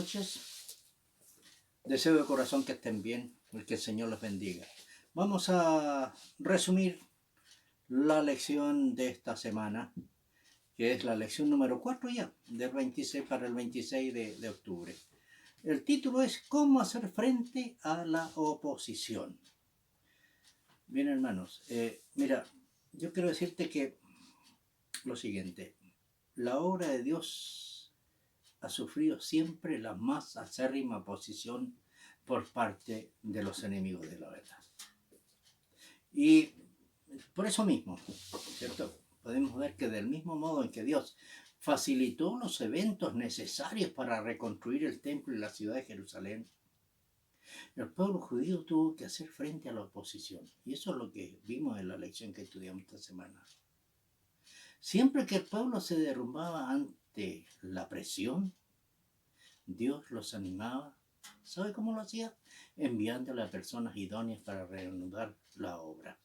noches. Deseo de corazón que estén bien y que el Señor los bendiga. Vamos a resumir la lección de esta semana, que es la lección número 4 ya, del 26 para el 26 de octubre. El título es ¿Cómo hacer frente a la oposición? Bien, hermanos, mira, yo quiero decirte que lo siguiente, la obra de Dios ha sufrido siempre la más acérrima oposición por parte de los enemigos de la verdad. Y por eso mismo, ¿cierto? Podemos ver que del mismo modo en que Dios facilitó los eventos necesarios para reconstruir el templo y la ciudad de Jerusalén, el pueblo judío tuvo que hacer frente a la oposición. Y eso es lo que vimos en la lección que estudiamos esta semana. Siempre que el pueblo se derrumbaba ante la presión, Dios los animaba. ¿Sabe cómo lo hacía? Enviándole a personas idóneas para reanudar la obra.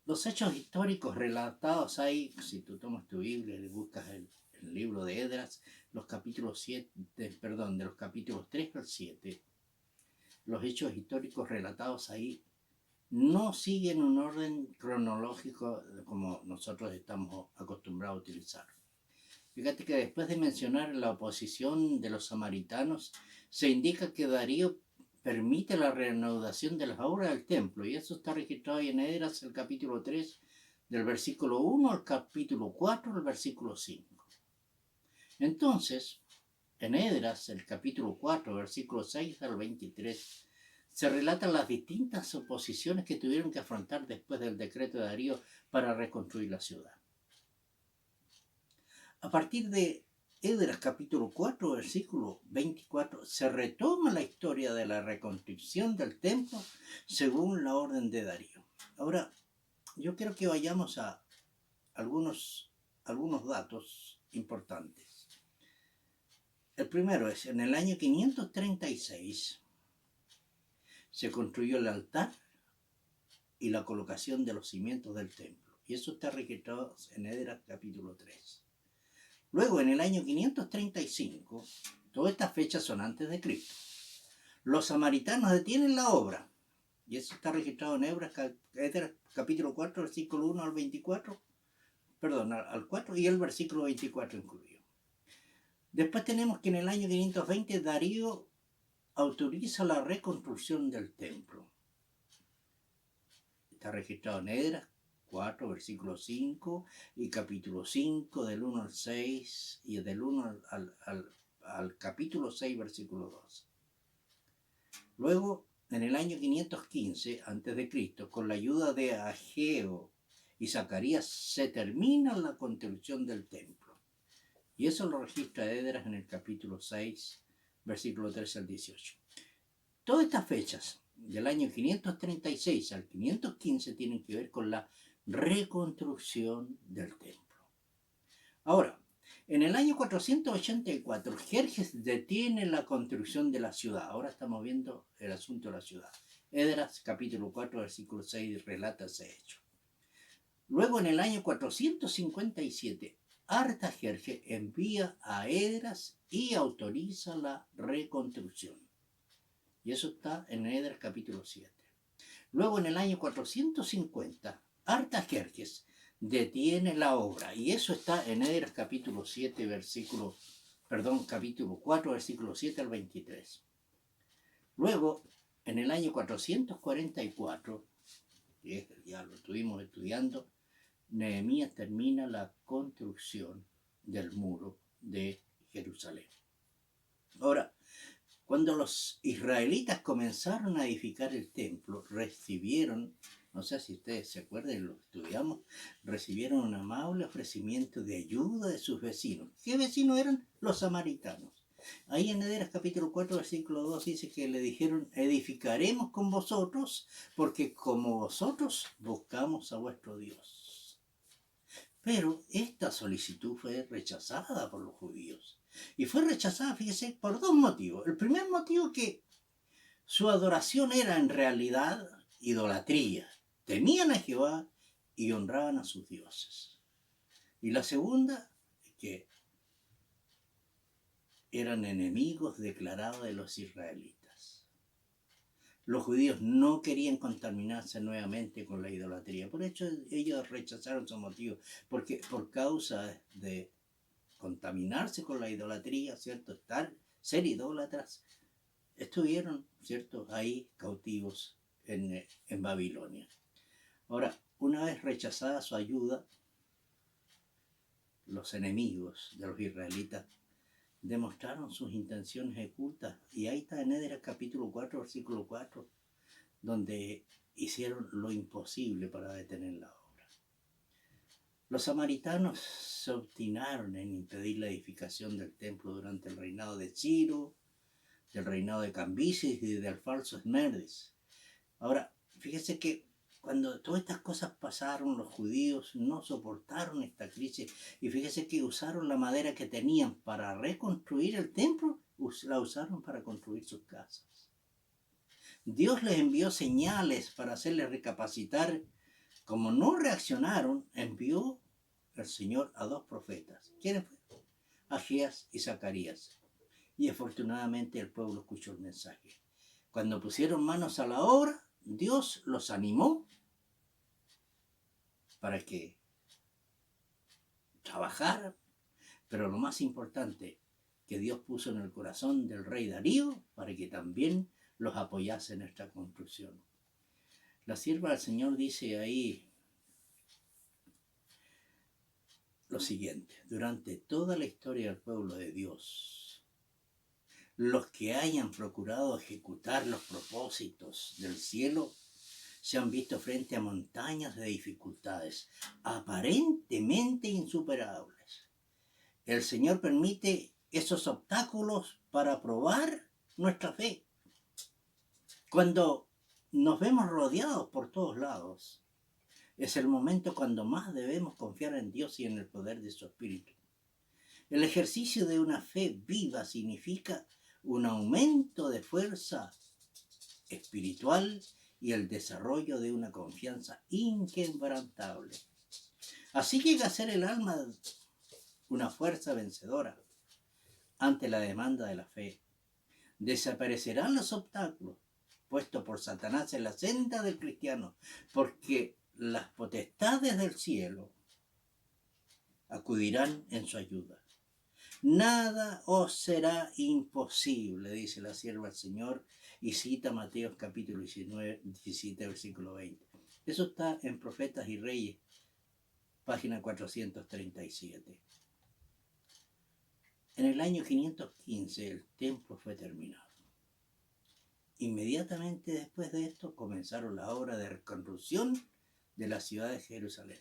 Los hechos históricos relatados ahí, si tú tomas tu Biblia y buscas el libro de Esdras, los capítulos de los capítulos 3 al 7, los hechos históricos relatados ahí no siguen un orden cronológico como nosotros estamos acostumbrados a utilizar. Fíjate que después de mencionar la oposición de los samaritanos, se indica que Darío permite la reanudación de las obras del templo, y eso está registrado ahí en Esdras, el capítulo 3, del versículo 1 al capítulo 4, el versículo 5. Entonces, en Esdras, el capítulo 4, versículo 6 al 23, se relatan las distintas oposiciones que tuvieron que afrontar después del decreto de Darío para reconstruir la ciudad. A partir de Esdras capítulo 4, versículo 24, se retoma la historia de la reconstrucción del templo según la orden de Darío. Ahora, yo quiero que vayamos a algunos datos importantes. El primero es, en el año 536 se construyó el altar y la colocación de los cimientos del templo. Y eso está registrado en Esdras capítulo 3. Luego, en el año 535, todas estas fechas son antes de Cristo, los samaritanos detienen la obra. Y eso está registrado en Esdras capítulo 4, versículo 1 al 24, al 4 y el versículo 24 incluido. Después tenemos que en el año 520 Darío autoriza la reconstrucción del templo. Está registrado en Esdras 4, versículo 5 y capítulo 5 del 1 al 6 y del 1 al capítulo 6, versículo 2. Luego, en el año 515 a.C., con la ayuda de Ageo y Zacarías, se termina la construcción del templo. Y eso lo registra Esdras en el capítulo 6, versículo 13 al 18. Todas estas fechas, del año 536 al 515, tienen que ver con la reconstrucción del templo. Ahora, en el año 484, Jerjes detiene la construcción de la ciudad. Ahora estamos viendo el asunto de la ciudad. Esdras, capítulo 4, versículo 6, relata ese hecho. Luego, en el año 457, Artajerjes envía a Esdras y autoriza la reconstrucción. Y eso está en Esdras, capítulo 7. Luego, en el año 450, Artajerjes detiene la obra, y eso está en Esdras capítulo 4, versículo 7 al 23. Luego, en el año 444, que ya lo estuvimos estudiando, Nehemías termina la construcción del muro de Jerusalén. Ahora, cuando los israelitas comenzaron a edificar el templo, recibieron, no sé si ustedes se acuerdan, lo estudiamos, recibieron un amable ofrecimiento de ayuda de sus vecinos. ¿Qué vecinos eran? Los samaritanos. Ahí en Esdras capítulo 4, versículo 2 dice que le dijeron, edificaremos con vosotros, porque como vosotros buscamos a vuestro Dios. Pero esta solicitud fue rechazada por los judíos. Y fue rechazada, fíjese, por dos motivos. El primer motivo, que su adoración era en realidad idolatría. Temían a Jehová y honraban a sus dioses. Y la segunda, que eran enemigos declarados de los israelitas. Los judíos no querían contaminarse nuevamente con la idolatría. Por eso ellos rechazaron su motivo, porque por causa de contaminarse con la idolatría, ¿cierto? Ser idólatras, estuvieron, ¿cierto? Ahí cautivos en Babilonia. Ahora, una vez rechazada su ayuda, los enemigos de los israelitas demostraron sus intenciones ocultas. Y ahí está en Esdras capítulo 4, versículo 4, donde hicieron lo imposible para detener la obra. Los samaritanos se obstinaron en impedir la edificación del templo durante el reinado de Ciro, del reinado de Cambises y del falso Esmerdes. Ahora, fíjese que cuando todas estas cosas pasaron, los judíos no soportaron esta crisis y fíjese que usaron la madera que tenían para reconstruir el templo, la usaron para construir sus casas. Dios les envió señales para hacerles recapacitar. Como no reaccionaron, envió el Señor a dos profetas. ¿Quiénes fueron? Agías y Zacarías. Y afortunadamente el pueblo escuchó el mensaje. Cuando pusieron manos a la obra, Dios los animó para que trabajaran, pero lo más importante, que Dios puso en el corazón del rey Darío para que también los apoyase en esta construcción. La sierva del Señor dice ahí lo siguiente: durante toda la historia del pueblo de Dios, los que hayan procurado ejecutar los propósitos del cielo se han visto frente a montañas de dificultades aparentemente insuperables. El Señor permite esos obstáculos para probar nuestra fe. Cuando nos vemos rodeados por todos lados, es el momento cuando más debemos confiar en Dios y en el poder de su Espíritu. El ejercicio de una fe viva significa un aumento de fuerza espiritual y el desarrollo de una confianza inquebrantable. Así llega a ser el alma una fuerza vencedora ante la demanda de la fe. Desaparecerán los obstáculos puestos por Satanás en la senda del cristiano, porque las potestades del cielo acudirán en su ayuda. Nada os será imposible, dice la sierva del Señor, y cita Mateo capítulo 17, versículo 20. Eso está en Profetas y Reyes, página 437. En el año 515 el templo fue terminado. Inmediatamente después de esto comenzaron la obra de reconstrucción de la ciudad de Jerusalén.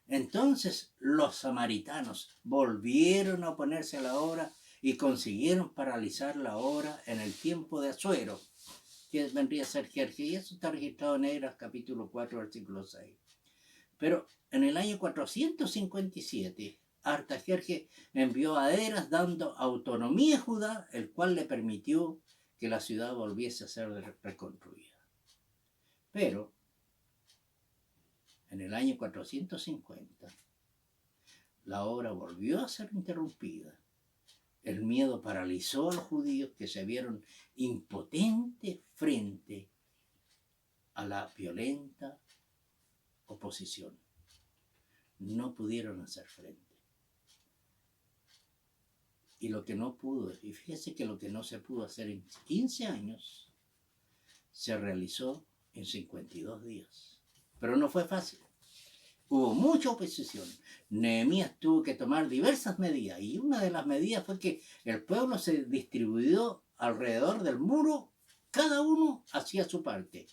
Entonces los samaritanos volvieron a oponerse a la obra y consiguieron paralizar la obra en el tiempo de Asuero, que vendría a ser Jerjes, y eso está registrado en Esdras capítulo 4, versículo 6. Pero en el año 457, Artajerjes envió a Esdras dando autonomía a Judá, el cual le permitió que la ciudad volviese a ser reconstruida. Pero en el año 450, la obra volvió a ser interrumpida. El miedo paralizó a los judíos, que se vieron impotentes frente a la violenta oposición. No pudieron hacer frente. Y lo que no pudo, y fíjese que lo que no se pudo hacer en 15 años, se realizó en 52 días. Pero no fue fácil. Hubo mucha oposición. Nehemías tuvo que tomar diversas medidas, y una de las medidas fue que el pueblo se distribuyó alrededor del muro, cada uno hacía su parte.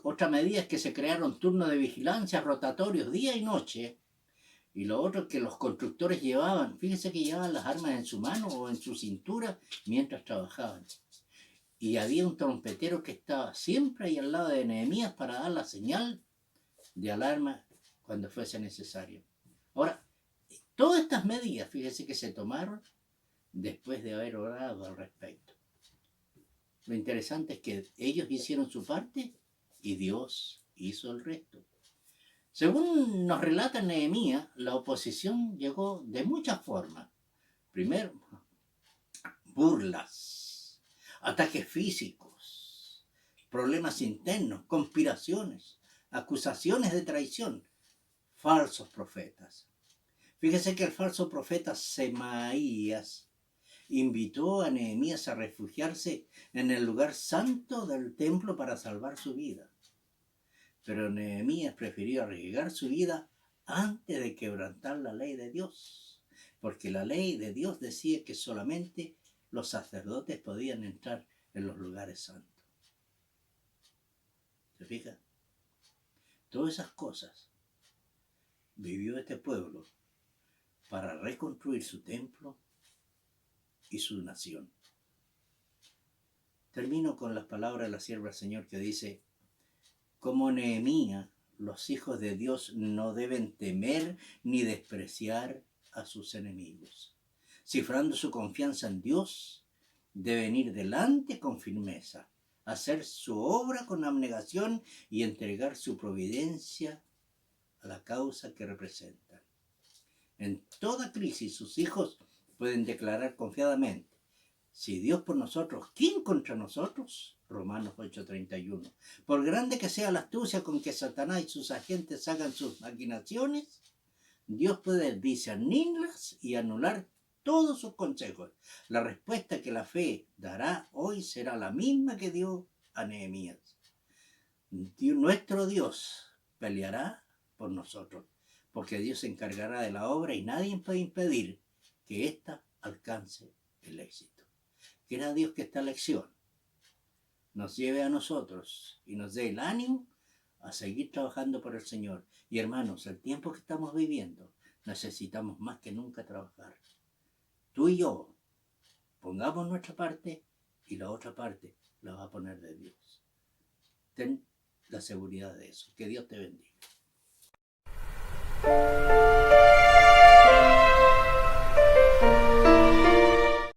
Otra medida es que se crearon turnos de vigilancia rotatorios día y noche. Y lo otro es que los constructores llevaban, fíjense que llevaban las armas en su mano o en su cintura mientras trabajaban. Y había un trompetero que estaba siempre ahí al lado de Nehemías para dar la señal de alarma cuando fuese necesario. Ahora, todas estas medidas, fíjense que se tomaron después de haber orado al respecto. Lo interesante es que ellos hicieron su parte y Dios hizo el resto. Según nos relata Nehemías, la oposición llegó de muchas formas. Primero, burlas, ataques físicos, problemas internos, conspiraciones, acusaciones de traición, falsos profetas. Fíjese que el falso profeta Semaías invitó a Nehemías a refugiarse en el lugar santo del templo para salvar su vida. Pero Nehemías prefirió arriesgar su vida antes de quebrantar la ley de Dios, porque la ley de Dios decía que solamente los sacerdotes podían entrar en los lugares santos. ¿Se fija? Todas esas cosas vivió este pueblo para reconstruir su templo y su nación. Termino con las palabras de la sierva del Señor que dice: como Nehemías, los hijos de Dios no deben temer ni despreciar a sus enemigos. Cifrando su confianza en Dios, deben ir delante con firmeza, hacer su obra con abnegación y entregar su providencia a la causa que representan. En toda crisis, sus hijos pueden declarar confiadamente: si Dios por nosotros, ¿quién contra nosotros? Romanos 8:31. Por grande que sea la astucia con que Satanás y sus agentes hagan sus maquinaciones, Dios puede discernirlas y anular todos sus consejos. La respuesta que la fe dará hoy será la misma que dio a Nehemías. Nuestro Dios peleará por nosotros, porque Dios se encargará de la obra y nadie puede impedir que ésta alcance el éxito. Quiera Dios que esta lección nos lleve a nosotros y nos dé el ánimo a seguir trabajando por el Señor. Y hermanos, el tiempo que estamos viviendo, necesitamos más que nunca trabajar. Tú y yo pongamos nuestra parte y la otra parte la va a poner de Dios. Ten la seguridad de eso. Que Dios te bendiga.